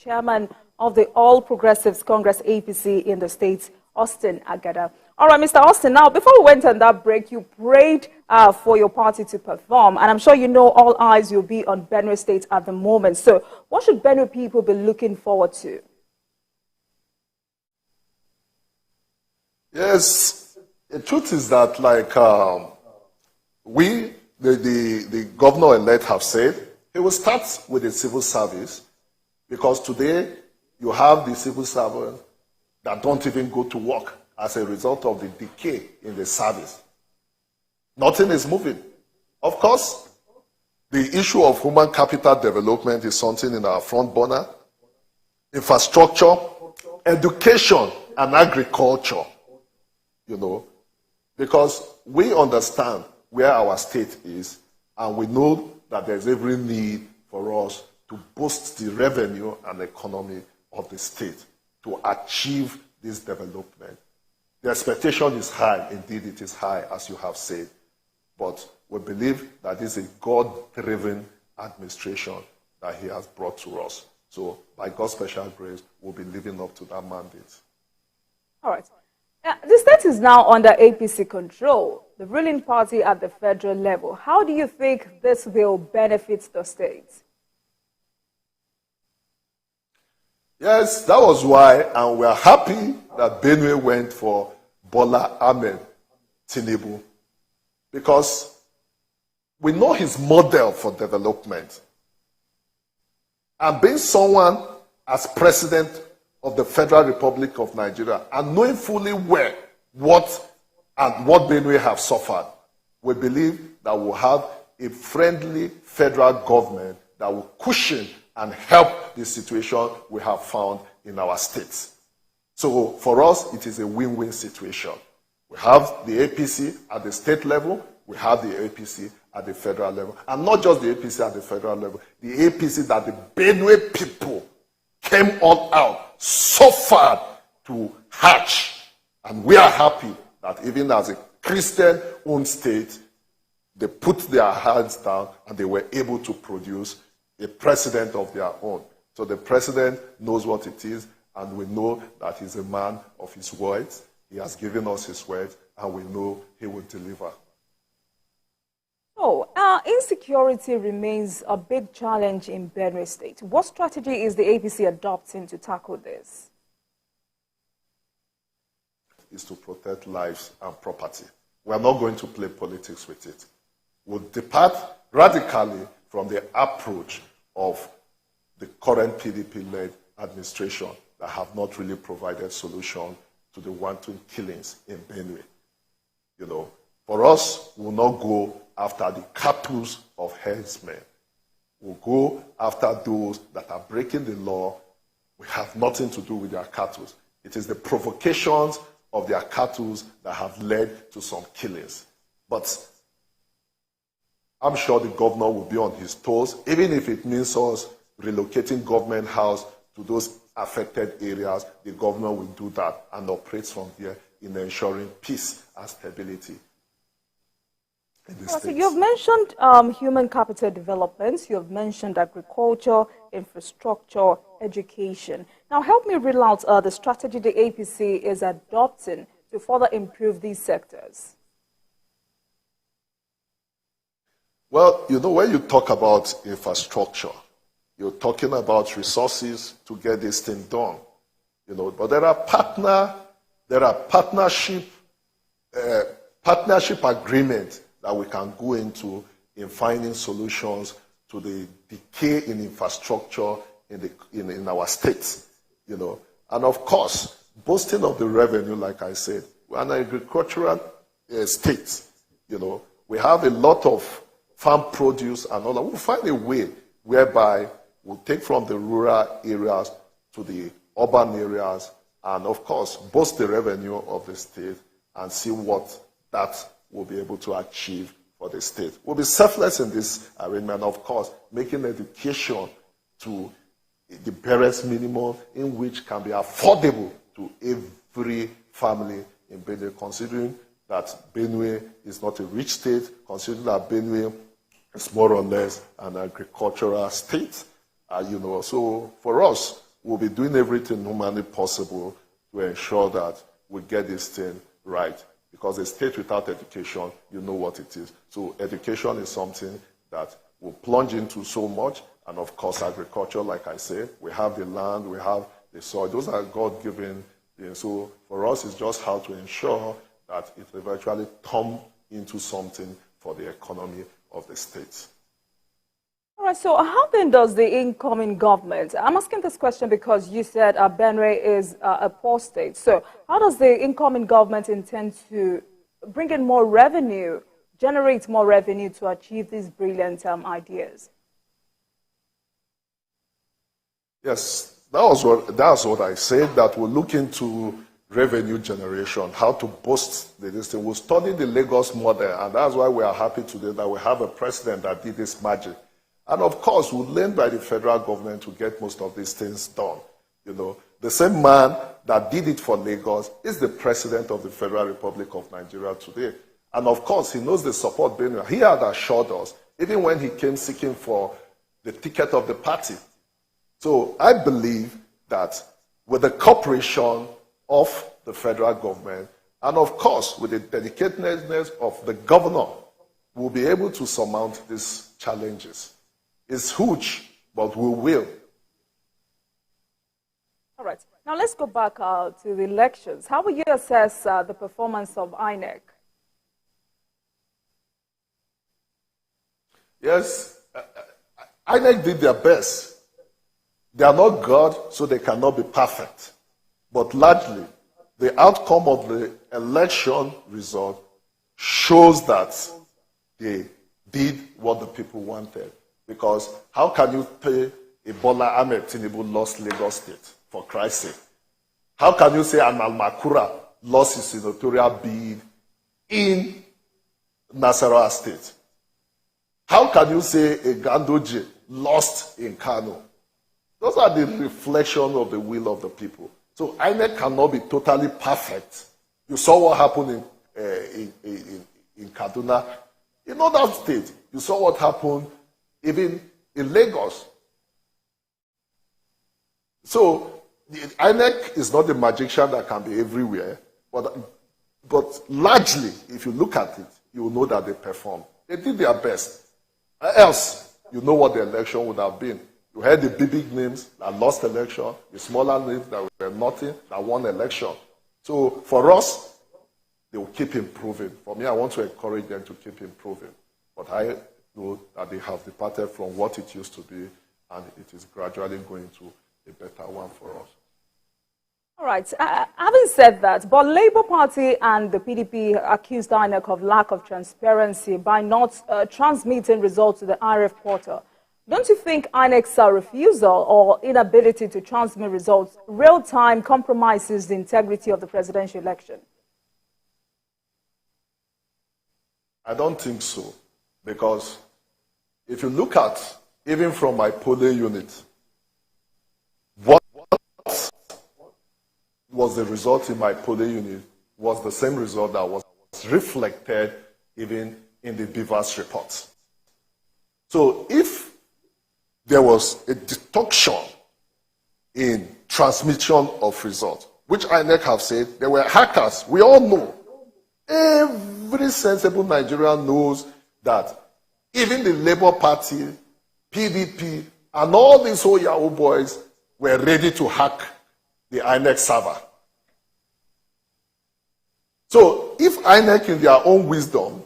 chairman of the All Progressives Congress APC in the state, Austin Agada. All right, Mr. Austin, now, before we went on that break, you prayed for your party to perform, and I'm sure you know all eyes will be on Benue State at the moment. So what should Benue people be looking forward to? Yes, the truth is that, like the governor-elect have said, he will start with the civil service, because today you have the civil servants that don't even go to work as a result of the decay in the service. Nothing is moving. Of course, the issue of human capital development is something in our front burner. Infrastructure, education, and agriculture, because we understand where our state is, and we know that there's every need for us to boost the revenue and economy of the state to achieve this development. The expectation is high, indeed it is high, as you have said, but we believe that this is a God-driven administration that he has brought to us. So by God's special grace, we'll be living up to that mandate. All right. The state is now under APC control, the ruling party at the federal level. How do you think this will benefit the state? Yes, that was why, and we are happy that Benue went for Bola Ahmed Tinubu, because we know his model for development. And being someone as president of the Federal Republic of Nigeria, and knowing fully well what Benue have suffered, we believe that we'll have a friendly federal government that will cushion and help the situation we have found in our states. So for us, it is a win-win situation. We have the APC at the state level, we have the APC at the federal level, and not just the APC at the federal level, the APC that the Benue people came all out, suffered to hatch. And we are happy that even as a Christian-owned state, they put their hands down and they were able to produce a president of their own. So the president knows what it is, and we know that he's a man of his words. He has given us his words, and we know he will deliver. Insecurity remains a big challenge in Benue State. What strategy is the APC adopting to tackle this? Is to protect lives and property. We are not going to play politics with it. We'll depart radically from the approach of the current PDP-led administration that have not really provided solution to the wanton killings in Benue. For us, we will not go after the cattle of herdsmen. We'll go after those that are breaking the law. We have nothing to do with their cattle. It is the provocations of their cattle that have led to some killings. But I'm sure the governor will be on his toes, even if it means us relocating government house to those affected areas. The governor will do that and operates from there in ensuring peace and stability in the states. So you've mentioned human capital development, you've mentioned agriculture, infrastructure, education. Now help me reel out the strategy the APC is adopting to further improve these sectors. Well, when you talk about infrastructure, you're talking about resources to get this thing done. But there are partnership agreements that we can go into in finding solutions to the decay in infrastructure in our states. And of course, boosting of the revenue, like I said, we're an agricultural state. We have a lot of farm produce and all that. We'll find a way whereby we'll take from the rural areas to the urban areas, and of course, boost the revenue of the state and see what that will be able to achieve for the state. We'll be selfless in this arrangement, of course, making education to the barest minimum in which can be affordable to every family in Benue, considering that Benue is not a rich state, considering that Benue is more or less an agricultural state. So for us, we'll be doing everything humanly possible to ensure that we get this thing right. Because a state without education, you know what it is. So education is something that we'll plunge into so much. And of course, agriculture, like I said, we have the land, we have the soil. Those are God-given things. So for us, it's just how to ensure that it eventually turns into something for the economy of the state. All right, so how then does the incoming government, I'm asking this question because you said Benue is a poor state, so how does the incoming government intend to bring in more revenue, generate more revenue to achieve these brilliant ideas? Yes, that's what I said, that we're looking to revenue generation, how to boost this thing. We'll study the Lagos model, and that's why we are happy today that we have a president that did this magic. And of course, we'll learn by the federal government to get most of these things done. You know, the same man that did it for Lagos is the president of the Federal Republic of Nigeria today. And of course, he knows the support Benue. He had assured us, even when he came seeking for the ticket of the party. So I believe that with the cooperation of the federal government, and of course, with the dedicatedness of the governor, we'll be able to surmount these challenges. It's huge, but we will. All right. Now let's go back to the elections. How will you assess the performance of INEC? Yes, INEC did their best. They are not God, so they cannot be perfect. But largely, the outcome of the election result shows that they did what the people wanted. Because how can you say Bola Ahmed Tinubu lost Lagos State, for Christ's sake? How can you say Amal Makura lost his senatorial bid in Nasarawa State? How can you say a Gandoje lost in Kano? Those are the reflection of the will of the people. So INEC cannot be totally perfect. You saw what happened in Kaduna. In other states, you saw what happened even in Lagos. So INEC is not a magician that can be everywhere, but largely, if you look at it, you will know that they performed. They did their best. Else, you know what the election would have been. You had the big names that lost election, the smaller names that were nothing, that won election. So for us, they will keep improving. For me, I want to encourage them to keep improving. But I know that they have departed from what it used to be, and it is gradually going to a better one for us. All right. Having said that, but Labour Party and the PDP accused INEC of lack of transparency by not transmitting results to the IRF portal. Don't you think INEC's refusal or inability to transmit results real-time compromises the integrity of the presidential election? I don't think so. Because if you look at, even from my polling unit, what was the result in my polling unit was the same result that was reflected even in the Beavers report. So if there was a deduction in transmission of results, which INEC have said there were hackers, we all know. Every sensible Nigerian knows that even the Labour Party, PDP, and all these whole Yahoo boys were ready to hack the INEC server. So if INEC in their own wisdom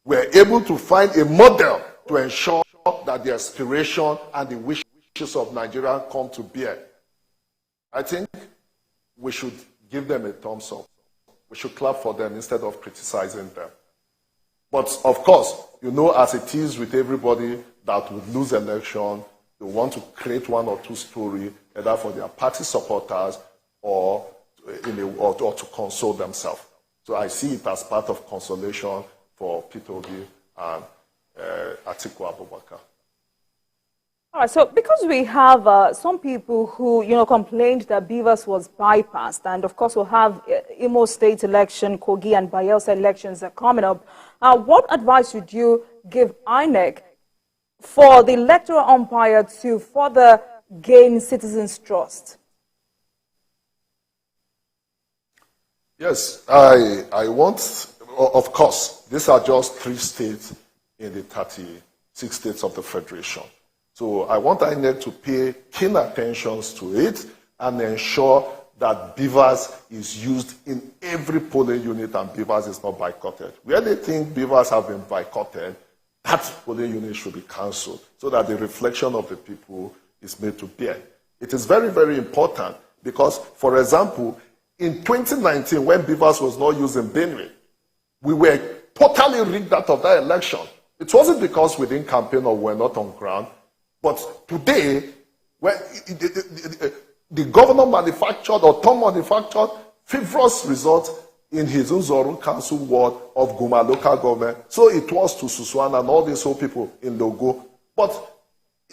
were able to find a model to ensure that the aspiration and the wishes of Nigeria come to bear, I think we should give them a thumbs up. We should clap for them instead of criticizing them. But of course, you know, as it is with everybody that would lose election, they want to create one or two stories, either for their party supporters or to console themselves. So I see it as part of consolation for Peter Obi and Atiku Abubakar. All right, so because we have some people who, complained that Beavers was bypassed, and of course we'll have Imo State election, Kogi and Bayelsa elections are coming up, what advice would you give INEC for the electoral umpire to further, gain citizens' trust? Yes, I want, of course, these are just 3 states in the 36 states of the Federation. So I want INEC to pay keen attention to it and ensure that beavers is used in every polling unit and beavers is not boycotted. Where they think beavers have been boycotted, that polling unit should be cancelled so that the reflection of the people is made to bear. It is very, very important because, for example, in 2019, when beavers was not used in Benue, we were totally rigged out of that election. It wasn't because we didn't campaign or were not on ground, but today, when the governor manufactured or Tom manufactured frivolous results in his Unzoru Council ward of Guma local government. So it was to Suswan and all these whole people in Logo. But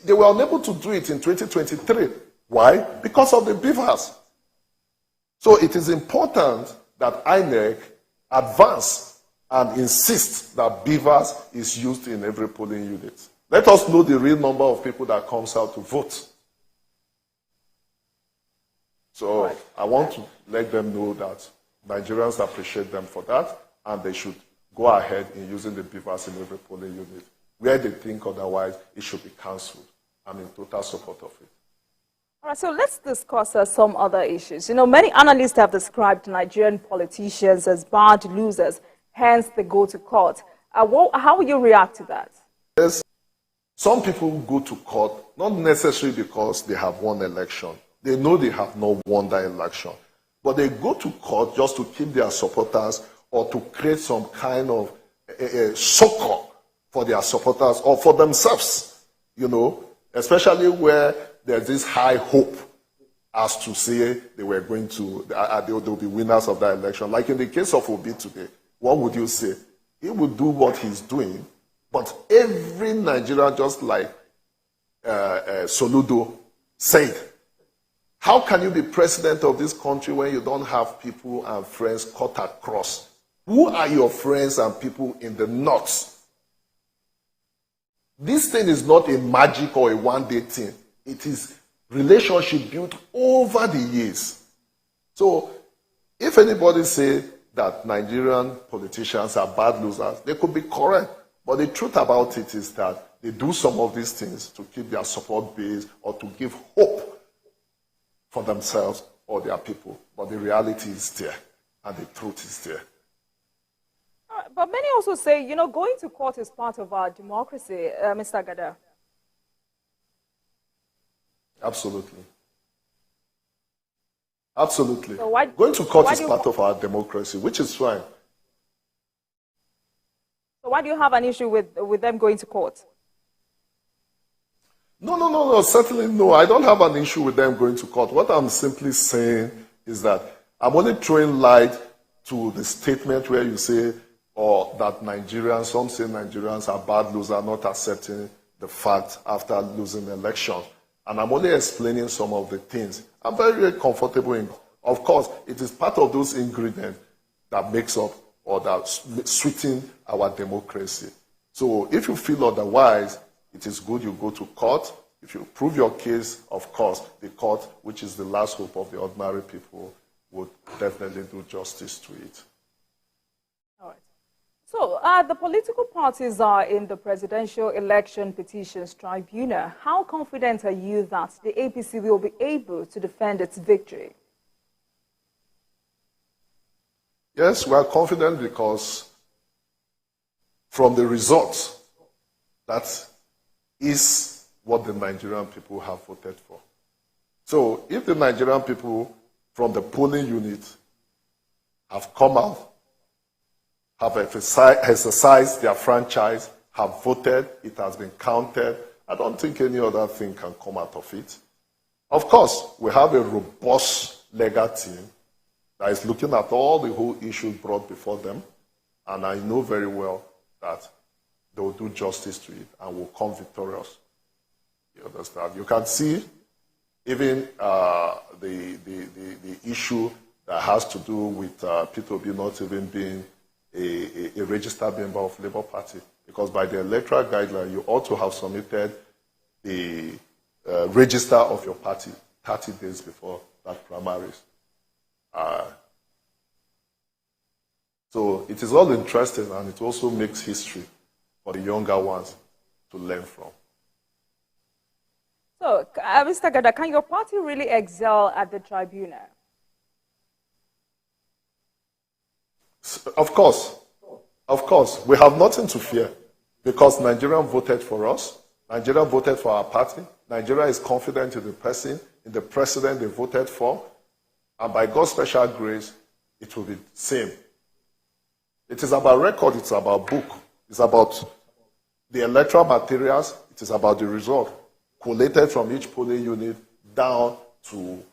they were unable to do it in 2023. Why? Because of the beavers. So it is important that INEC advance and insist that beavers is used in every polling unit. Let us know the real number of people that comes out to vote. So I want to let them know that Nigerians appreciate them for that, and they should go ahead in using the beavers in every polling unit. Where they think otherwise, it should be cancelled. I'm in total support of it. All right, so let's discuss some other issues. You know, many analysts have described Nigerian politicians as bad losers, hence they go to court. How will you react to that? Yes, some people go to court not necessarily because they have won election. They know they have not won that election. But they go to court just to keep their supporters or to create some kind of succor for their supporters or for themselves, you know, especially where there's this high hope as to say they were going to, they'll be winners of that election. Like in the case of Obi today, what would you say? He would do what he's doing, but every Nigerian, just like Soludo said, how can you be president of this country when you don't have people and friends cut across? Who are your friends and people in the north? This thing is not a magic or a one-day thing. It is relationship built over the years. So if anybody say that Nigerian politicians are bad losers, they could be correct. But the truth about it is that they do some of these things to keep their support base or to give hope for themselves or their people. But the reality is there, and the truth is there. But many also say, you know, going to court is part of our democracy, Mr. Agada. Absolutely. Absolutely. So going to court is part of our democracy, which is fine. So why do you have an issue with them going to court? No, certainly no. I don't have an issue with them going to court. What I'm simply saying is that I'm only throwing light to the statement where you say, that Nigerians, some say Nigerians are bad losers, not accepting the fact after losing the election. And I'm only explaining some of the things. I'm very, very comfortable in. Of course, it is part of those ingredients that makes up or that sweeten our democracy. So if you feel otherwise, it is good you go to court. If you prove your case, of course, the court, which is the last hope of the ordinary people, would definitely do justice to it. All right. So the political parties are in the Presidential Election Petitions Tribunal. How confident are you that the APC will be able to defend its victory? Yes, we are confident because from the results, that is what the Nigerian people have voted for. So if the Nigerian people from the polling unit have come out, have exercised their franchise, have voted, it has been counted, I don't think any other thing can come out of it. Of course, we have a robust legal team that is looking at all the whole issues brought before them, and I know very well that they will do justice to it and will come victorious. You understand? You can see even the issue that has to do with P2B not even being a registered member of Labour Party, because by the electoral guideline, you ought to have submitted the register of your party 30 days before that primaries. So it is all interesting, and it also makes history for the younger ones to learn from. So, Mr. Agada, can your party really excel at the tribunal? Of course. Of course. We have nothing to fear because Nigeria voted for us. Nigeria voted for our party. Nigeria is confident in the person, in the president they voted for. And by God's special grace, it will be the same. It is about record, it's about book. It's about the electoral materials, it is about the result, collated from each polling unit down to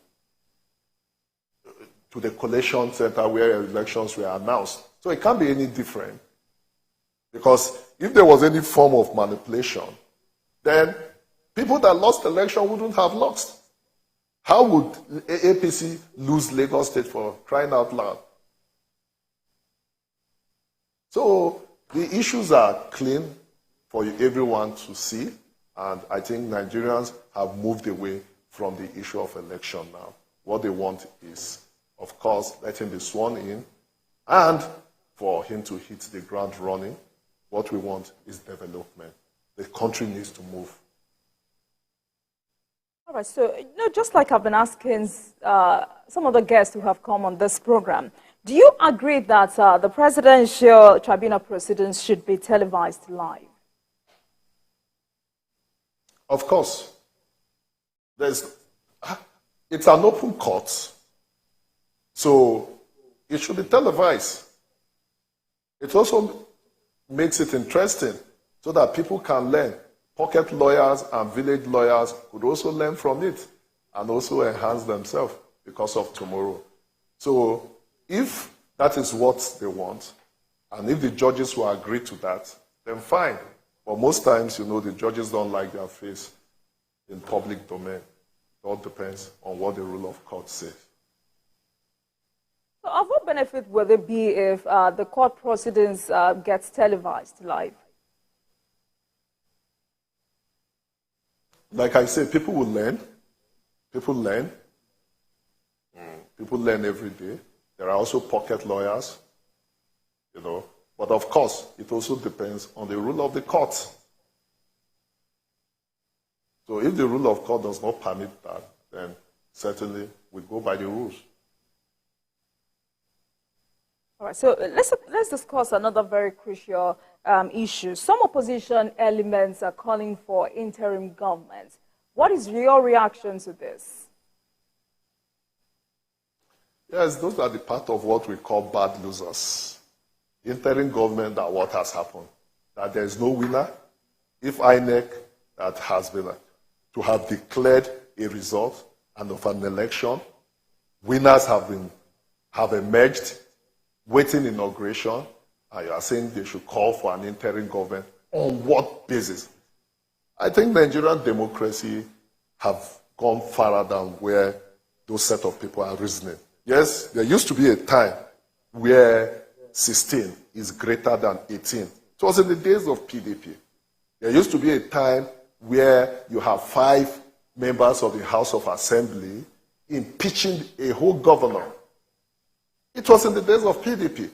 the collation center where elections were announced. So it can't be any different. Because if there was any form of manipulation, then people that lost the election wouldn't have lost. How would APC lose Lagos State for crying out loud? So the issues are clean for everyone to see, and I think Nigerians have moved away from the issue of election now. What they want is, of course, let him be sworn in, and for him to hit the ground running. What we want is development. The country needs to move. All right, so just like I've been asking some of the guests who have come on this program, do you agree that the presidential tribunal proceedings should be televised live? Of course. It's an open court, so it should be televised. It also makes it interesting so that people can learn. Pocket lawyers and village lawyers could also learn from it and also enhance themselves because of tomorrow. So if that is what they want, and if the judges will agree to that, then fine. But most times, the judges don't like their face in public domain. It all depends on what the rule of court says. So of what benefit will there be if the court proceedings gets televised live? Like I said, people will learn. People learn. People learn every day. There are also pocket lawyers, But of course, it also depends on the rule of the court. So if the rule of court does not permit that, then certainly we go by the rules. All right, so let's discuss another very crucial issue. Some opposition elements are calling for interim government. What is your reaction to this? Yes, those are the part of what we call bad losers. Interim government, that what has happened, that there is no winner. If INEC that has been to have declared a result and of an election, winners have emerged, waiting inauguration, and you are saying they should call for an interim government. On what basis? I think Nigerian democracy have gone farther than where those set of people are reasoning. Yes, there used to be a time where 16 is greater than 18. It was in the days of PDP. There used to be a time where you have 5 members of the House of Assembly impeaching a whole governor. It was in the days of PDP.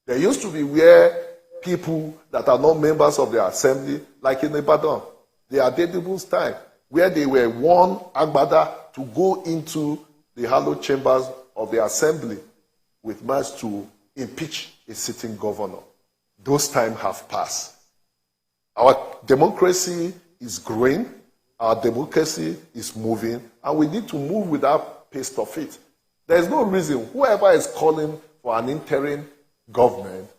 There used to be where people that are not members of the assembly, like in Ibadan, the Adedibu's time, where they were warned Agada to go into the hallowed chambers of the assembly with mass to impeach a sitting governor. Those times have passed. Our democracy is growing, our democracy is moving, and we need to move with that pace of it. There is no reason whoever is calling for an interim government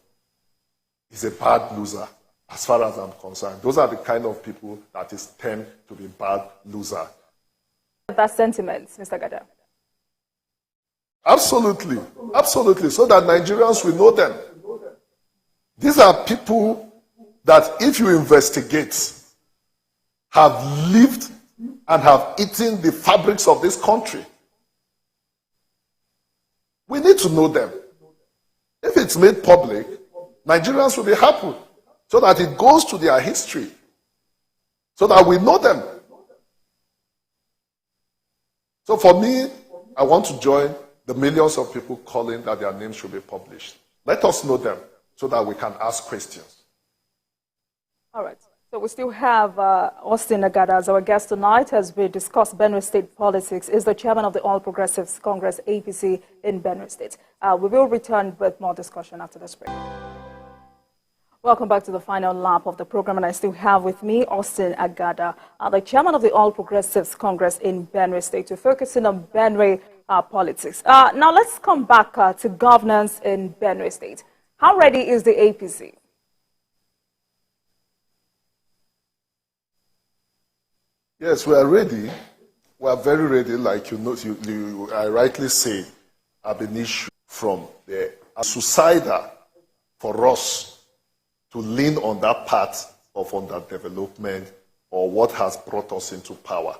is a bad loser, as far as I'm concerned. Those are the kind of people that tend to be bad losers. That sentiment, Mr. Agada. Absolutely. Absolutely. So that Nigerians will know them. These are people that, if you investigate, have lived and have eaten the fabrics of this country. We need to know them. If it's made public, Nigerians will be happy so that it goes to their history, so that we know them. So for me, I want to join the millions of people calling that their names should be published. Let us know them so that we can ask questions. All right. So we still have Austin Agada as our guest tonight as we discuss Benue State politics. Is the chairman of the All Progressives Congress, APC, in Benue State. We will return with more discussion after this break. Welcome back to the final lap of the program, and I still have with me Austin Agada, the chairman of the All Progressives Congress in Benue State. We're focusing on Benue politics. Now let's come back to governance in Benue State. How ready is the APC? Yes, we are ready. We are very ready. Like I rightly say, have been issued from the suicidal for us to lean on that path of underdevelopment or what has brought us into power.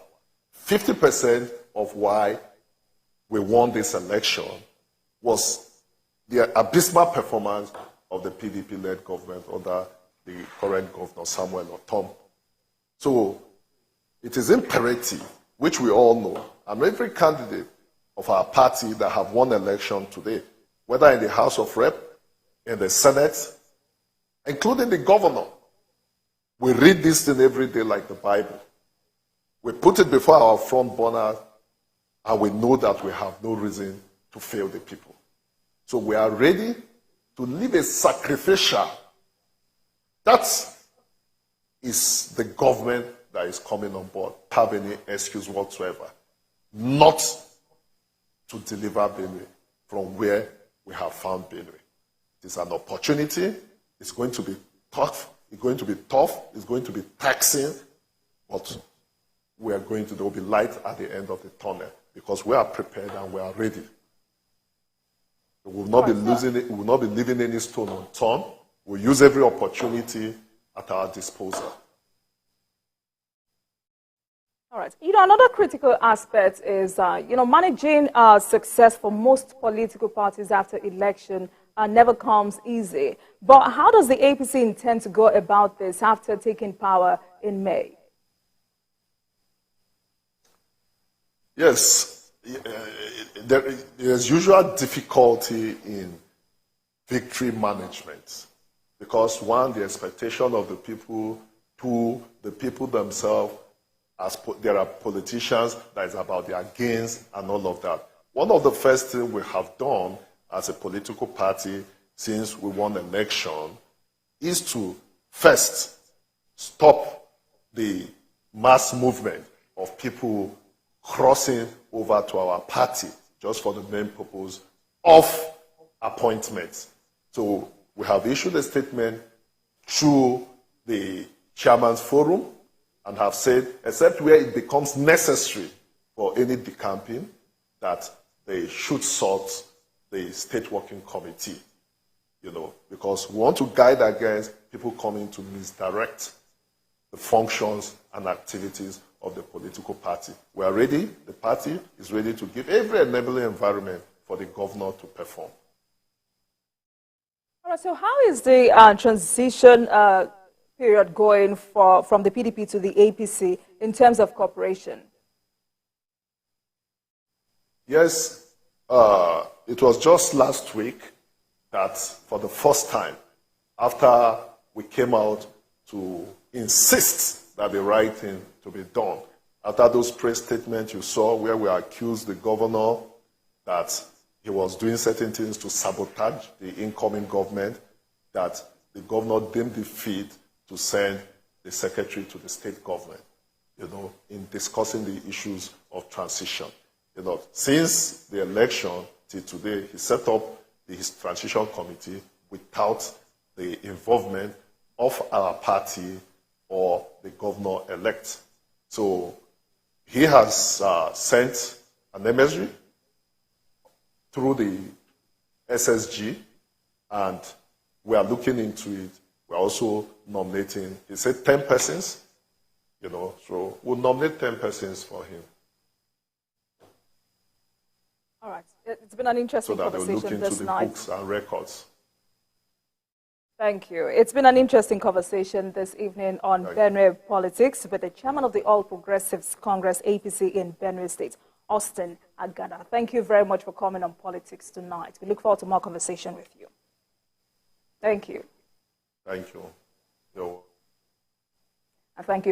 50% of why we won this election was the abysmal performance of the PDP-led government under the current governor, Samuel Otom. So it is imperative, which we all know, and every candidate of our party that have won election today, whether in the House of Rep, in the Senate, including the governor, we read this thing every day like the Bible. We put it before our front burner, and we know that we have no reason to fail the people. So we are ready to live a sacrificial. That is the government that is coming on board. Have any excuse whatsoever not to deliver Benue from where we have found Benue. It is an opportunity. It's going to be tough. It's going to be tough. It's going to be taxing. But there will be light at the end of the tunnel because we are prepared and we are ready. We will not be losing it. We will not be leaving any stone unturned. We'll use every opportunity at our disposal. All right. Another critical aspect is, managing success for most political parties after election never comes easy. But how does the APC intend to go about this after taking power in May? Yes, there is usual difficulty in victory management because, one, the expectation of the people, two, the people themselves, there are politicians that is about their gains and all of that. One of the first things we have done as a political party since we won the election is to first stop the mass movement of people crossing over to our party just for the main purpose of appointments. So we have issued a statement through the Chairman's Forum and have said, except where it becomes necessary for any decamping, that they should sort the State Working Committee, because we want to guide against people coming to misdirect the functions and activities of the political party. We are ready. The party is ready to give every enabling environment for the governor to perform. All right, so how is the transition period going from the PDP to the APC in terms of cooperation? Yes, it was just last week that for the first time, after we came out to insist that the right thing to be done, after those press statements you saw where we accused the governor that he was doing certain things to sabotage the incoming government, that the governor deemed it fit to send the secretary to the state government, in discussing the issues of transition. Since the election till today, he set up his transition committee without the involvement of our party or the governor-elect. So he has sent an emissary through the SSG, and we are looking into it. We're also nominating, he said 10 persons, so we'll nominate 10 persons for him. All right. It's been an interesting conversation this night. So that they'll look into the books and records. Thank you. It's been an interesting conversation this evening on Benue politics with the chairman of the All Progressives Congress, APC, in Benue State, Austin Agada. Thank you very much for coming on Politics Tonight. We look forward to more conversation with you. Thank you. Thank you. And thank you.